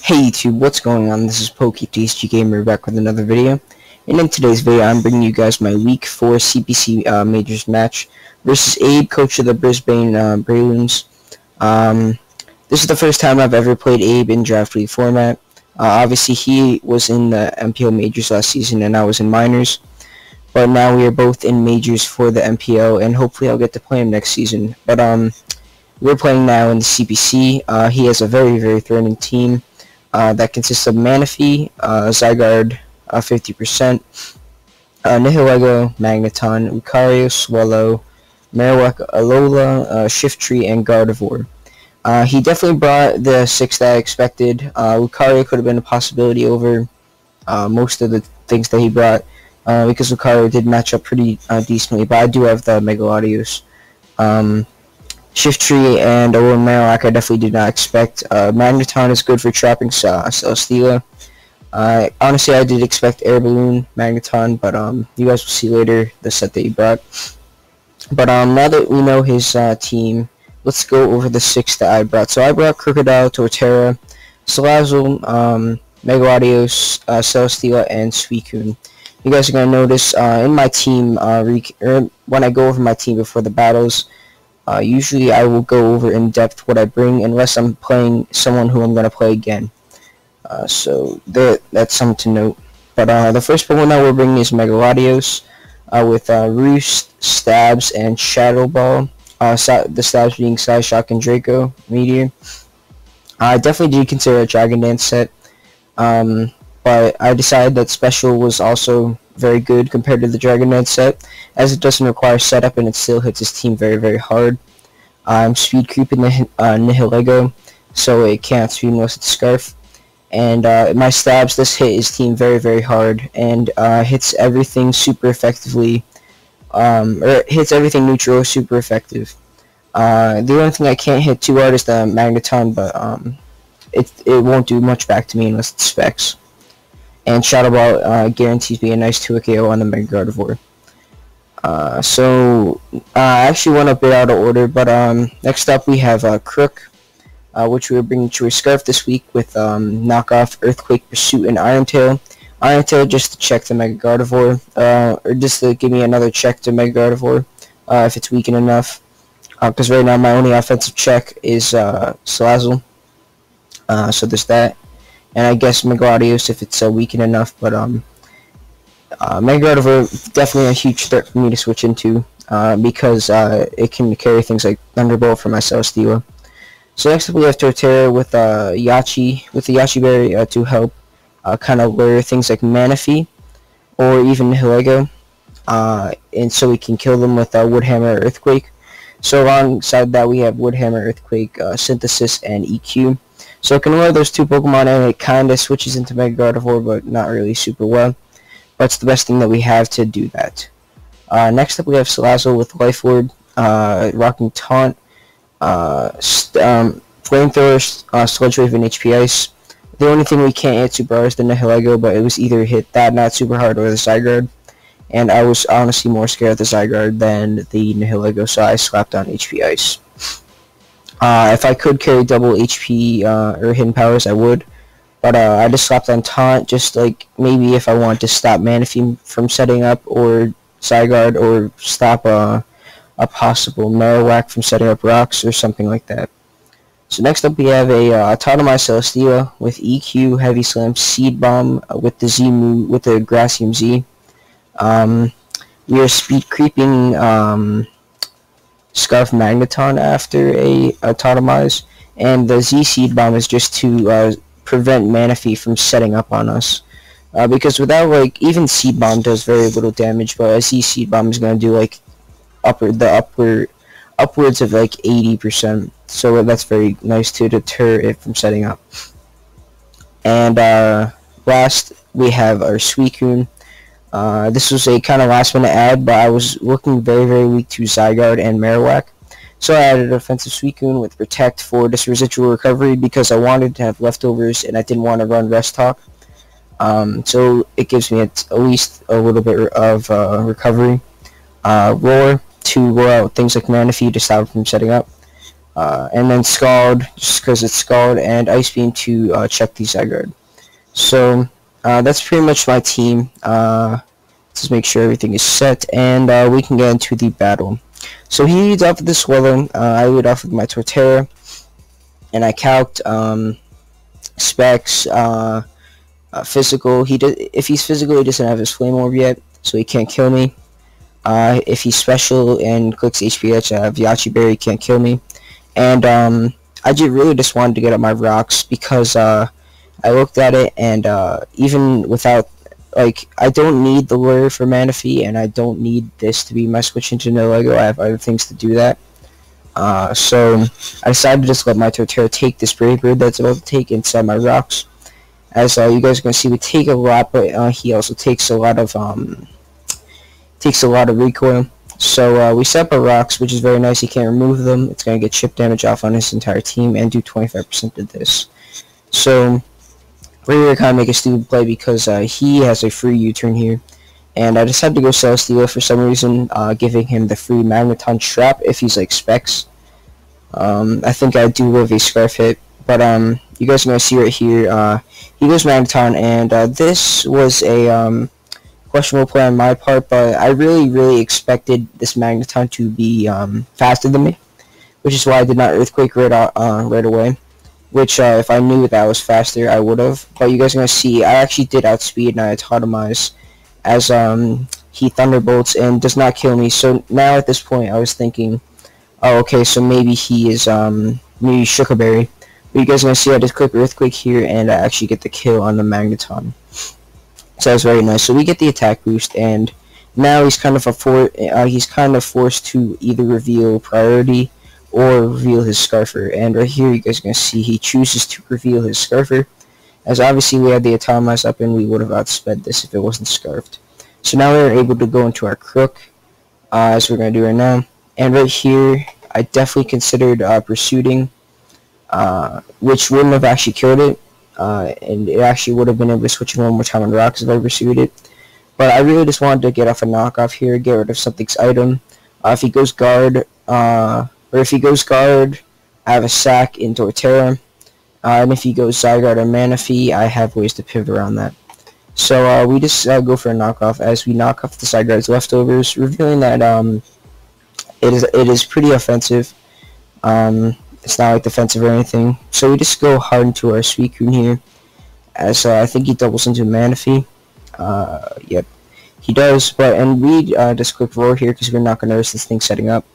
Hey YouTube, what's going on? This is TSG Gamer back with another video. And in today's video, I'm bringing you guys my Week 4 CPC Majors match versus Abe, coach of the Brisbane Brelooms. This is the first time I've ever played Abe in Draft League format. Obviously, he was in the NPL Majors last season and I was in Minors. But now we are both in Majors for the NPL, and hopefully I'll get to play him next season. But we're playing now in the CPC. He has a very threatening team. That consists of Manaphy, Zygarde, 50%, Nihilego, Magneton, Lucario, Swallow, Marowak, Alola, Shiftry, and Gardevoir. He definitely brought the 6 that I expected. Lucario could have been a possibility over most of the things that he brought, because Lucario did match up pretty decently, but I do have the Megalodios. Shiftry and Marowak I definitely did not expect. Magneton is good for trapping Celesteela. Honestly, I did expect Air Balloon Magneton, but you guys will see later the set that he brought. But now that we know his team, let's go over the 6 that I brought. So I brought Crocodile, Torterra, Salazzle, Megalodios, Celesteela, and Suicune. You guys are going to notice in my team, when I go over my team before the battles, usually I will go over in depth what I bring unless I'm playing someone who I'm going to play again. So that's something to note. But the first Pokemon that we're bringing is Megalodios with Roost, Stabs, and Shadow Ball. The Stabs being Psyshock and Draco Meteor. I definitely did consider a Dragon Dance set, but I decided that Special was also very good compared to the Dragon Dance set, as it doesn't require setup and it still hits his team very hard. I'm speed creeping the Nihilego, so it can't speed unless it's Scarf. And my Stabs, this hit his team very hard and hits everything super effectively, or hits everything neutral super effective. The only thing I can't hit too hard is the Magneton, but it won't do much back to me unless it specs. And Shadow Ball guarantees me a nice 2 KO on the Mega Gardevoir. So I actually went a bit out of order, but next up we have Crook, which we're bringing to a Scarf this week with knockoff, Earthquake, Pursuit, and Iron Tail. Iron Tail just to check the Mega Gardevoir, or just to give me another check to Mega Gardevoir if it's weakened enough. Because right now my only offensive check is Salazzle, so there's that. And I guess Megalodios if it's weakened enough, but Mega Gardevoir definitely a huge threat for me to switch into, because it can carry things like Thunderbolt for my Celesteela. So next up we have Torterra with the Yachi Berry to help kind of lure things like Manaphy or even Nihilego, and so we can kill them with Woodhammer, Earthquake. So alongside that we have Woodhammer, Earthquake, Synthesis, and EQ. So it can lure those 2 Pokemon and it kind of switches into Mega Gardevoir, but not really super well. But it's the best thing that we have to do that. Next up we have Salazzle with Life Orb, Rocking Taunt, Flamethrower, Sludge Wave, and HP Ice. The only thing we can't hit super hard is the Nihilego, but it was either hit that not super hard or the Zygarde. And I was honestly more scared of the Zygarde than the Nihilego, so I slapped on HP Ice. If I could carry double HP or hidden powers, I would. But I just slapped on Taunt, just like maybe if I wanted to stop Manaphy from setting up, or Zygarde, or stop a possible Marowak from setting up rocks, or something like that. So next up we have a Autotomize Celesteela with EQ, Heavy Slam, Seed Bomb with the Grassium Z. We are speed creeping Scarf Magneton after a Autotomize, and the Z Seed Bomb is just to prevent Manaphy from setting up on us. Because without, like, even Seed Bomb does very little damage, but a Z Seed Bomb is going to do like upwards of like 80%, so that's very nice to deter it from setting up. And last we have our Suicune. This was a kind of last minute add, but I was looking very weak to Zygarde and Marowak, so I added offensive Suicune with Protect for this residual recovery because I wanted to have leftovers and I didn't want to run Rest Talk. So it gives me at least a little bit of recovery. Roar to roll out things like Manaphy to stop it from setting up. and then Scald, just because it's Scald, and Ice Beam to check the Zygarde. So that's pretty much my team. Just make sure everything is set, and we can get into the battle. So he leads off with the Swellow, I lead off with my Torterra, and I calced Specs, physical. If he's physical, he doesn't have his Flame Orb yet, so he can't kill me. If he's special and clicks HPH, I have Yachi Berry, can't kill me. And I really just wanted to get up my rocks because I looked at it, and even without, like, I don't need the lure for Manaphy, and I don't need this to be my switch into no Lego. I have other things to do that. So I decided to just let my Torterra take this Brave Bird that's about to take inside my rocks. As you guys are gonna see, we take a lot, but he also takes a lot of recoil. So we set up our rocks, which is very nice. He can't remove them. It's gonna get chip damage off on his entire team and do 25% of this. So we're gonna kind of make a stupid play because he has a free U-turn here, and I decided to go Celesteela for some reason, giving him the free Magneton Trap if he's like Specs. I think I do live a Scarf hit, but you guys are gonna see right here. He goes Magneton, and this was a questionable play on my part, but I really expected this Magneton to be faster than me, which is why I did not Earthquake right away. Which, if I knew that was faster, I would have. But you guys are gonna see, I actually did outspeed, and I Autotomize as he Thunderbolts and does not kill me. So now at this point, I was thinking, oh, okay, so maybe he is maybe Sugarberry. But you guys are gonna see, I just click Earthquake here, and I actually get the kill on the Magneton. So that's very nice. So we get the attack boost, and now he's kind of forced to either reveal Priority or reveal his Scarfer. And right here, you guys are gonna see he chooses to reveal his Scarfer, as obviously we had the Atomize up, and we would have outsped this if it wasn't Scarfed. So now we're able to go into our Crook, as we're gonna do right now. And right here, I definitely considered Pursuing, which wouldn't have actually killed it. And it actually would have been able to switch one more time on rocks if I pursued it. But I really just wanted to get off a knockoff here, get rid of something's item. If he goes guard, I have a sack in Torterra. And if he goes Zygarde or Manaphy, I have ways to pivot around that. So we just go for a knockoff as we knock off the Zygarde's leftovers, revealing that it is pretty offensive. It's not like defensive or anything. So we just go hard into our Suicune here, as I think he doubles into Manaphy. Yep, he does. And we just quick roar here because we're not going to risk this thing setting up.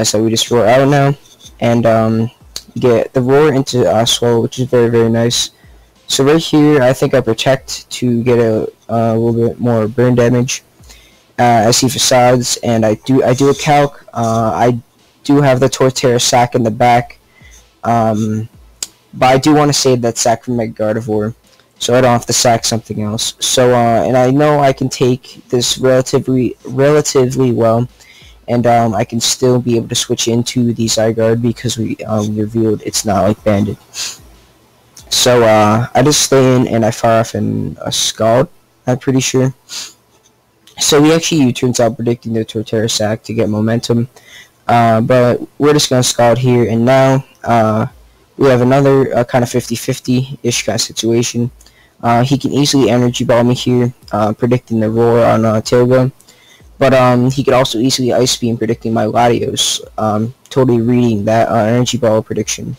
So we just roar out now, and get the roar into Swallow, which is very nice. So right here, I think I protect to get a little bit more burn damage. As he facades, and I do a calc. I do have the Torterra sack in the back, but I do want to save that sack from my Gardevoir, so I don't have to sack something else. So and I know I can take this relatively well, and I can still be able to switch into the Zygarde because we revealed it's not like Bandit. So I just stay in and I fire off in a Scald, I'm pretty sure. So he actually U-turns out predicting the Torterra sack to get momentum. But we're just going to Scald here, and now we have another kind of 50-50-ish kind of situation. He can easily Energy Ball me here, predicting the roar on Tilga. But he could also easily Ice Beam, predicting my Latios, totally reading that Energy Ball prediction.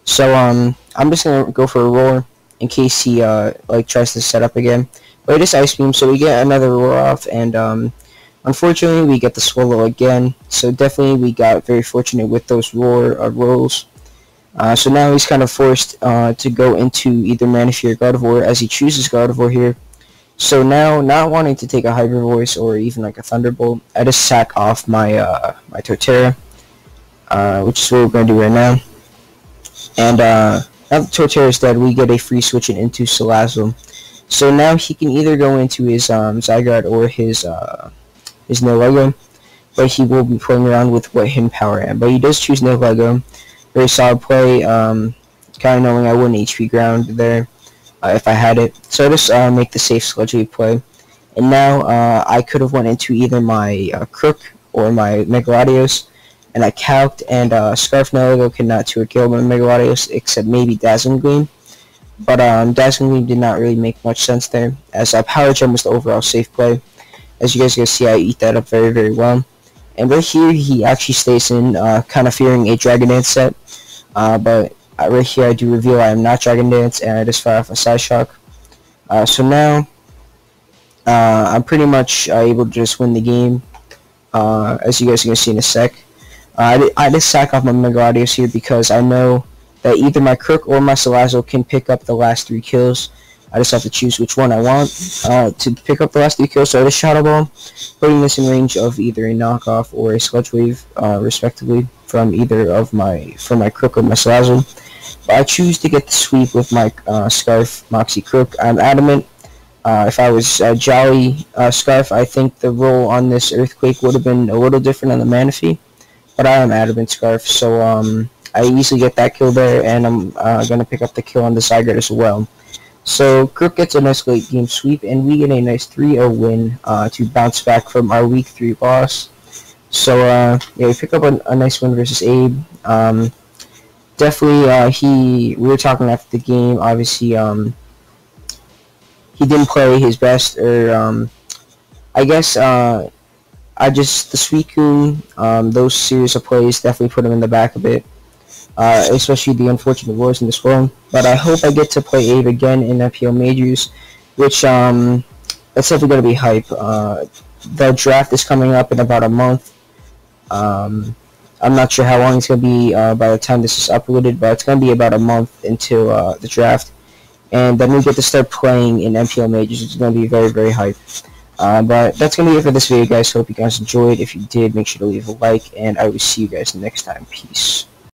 So I'm just going to go for a roar in case he like tries to set up again. But it is Ice Beam, so we get another roar off, and unfortunately we get the Swallow again. So definitely we got very fortunate with those rolls. So now he's kind of forced to go into either Manaphy or Gardevoir, as he chooses Gardevoir here. So now, not wanting to take a Hyper Voice or even like a Thunderbolt, I just sack off my my Torterra, which is what we're going to do right now. And now the Torterra is dead, we get a free switch into Salazzle. So now he can either go into his Zygarde or his No-Lego, but he will be playing around with what hidden power I am. But he does choose No-Lego. Very solid play, kind of knowing I wouldn't HP ground there if I had it. So I just make the safe Sludge Wave play. And now I could have went into either my Crook or my Megaladios, and I calced, and Scarf no logo cannot to kill my Megalodios except maybe Dazzling Gleam. But Dazzling Gleam did not really make much sense there, as Power Gem was the overall safe play. As you guys can see, I eat that up very, very well. And right here, he actually stays in, kind of fearing a Dragon Dance set. But right here, I do reveal I am not Dragon Dance, and I just fire off a Side Shock. So now, I'm pretty much able to just win the game, as you guys are going to see in a sec. I just sack off my Megalodios here because I know that either my Crook or my Salazzle can pick up the last 3 kills. I just have to choose which one I want to pick up the last 3 kills. So I just Shadow Ball, putting this in range of either a knockoff or a Sludge Wave, respectively, from either of my Crook or my Salazzle. But I choose to get the sweep with my Scarf Moxie Crook. I'm adamant. If I was Jolly Scarf, I think the roll on this Earthquake would have been a little different on the Manaphy. But I am adamant Scarf, so I easily get that kill there, and I'm going to pick up the kill on the Zygarde as well. So Crook gets a nice late game sweep, and we get a nice 3-0 win to bounce back from our week 3 loss. So yeah, we pick up a nice win versus Abe. Definitely, we were talking after the game. Obviously, he didn't play his best, or I guess the Suicune, those series of plays definitely put him in the back a bit. Especially the unfortunate wars in this world. But I hope I get to play Abe again in NPL Majors, which it's definitely going to be hype. The draft is coming up in about a month. I'm not sure how long it's going to be by the time this is uploaded, but it's going to be about a month until the draft. And then we get to start playing in NPL Majors, which is going to be very, very hype. But that's going to be it for this video, guys. Hope you guys enjoyed. If you did, make sure to leave a like, and I will see you guys next time. Peace.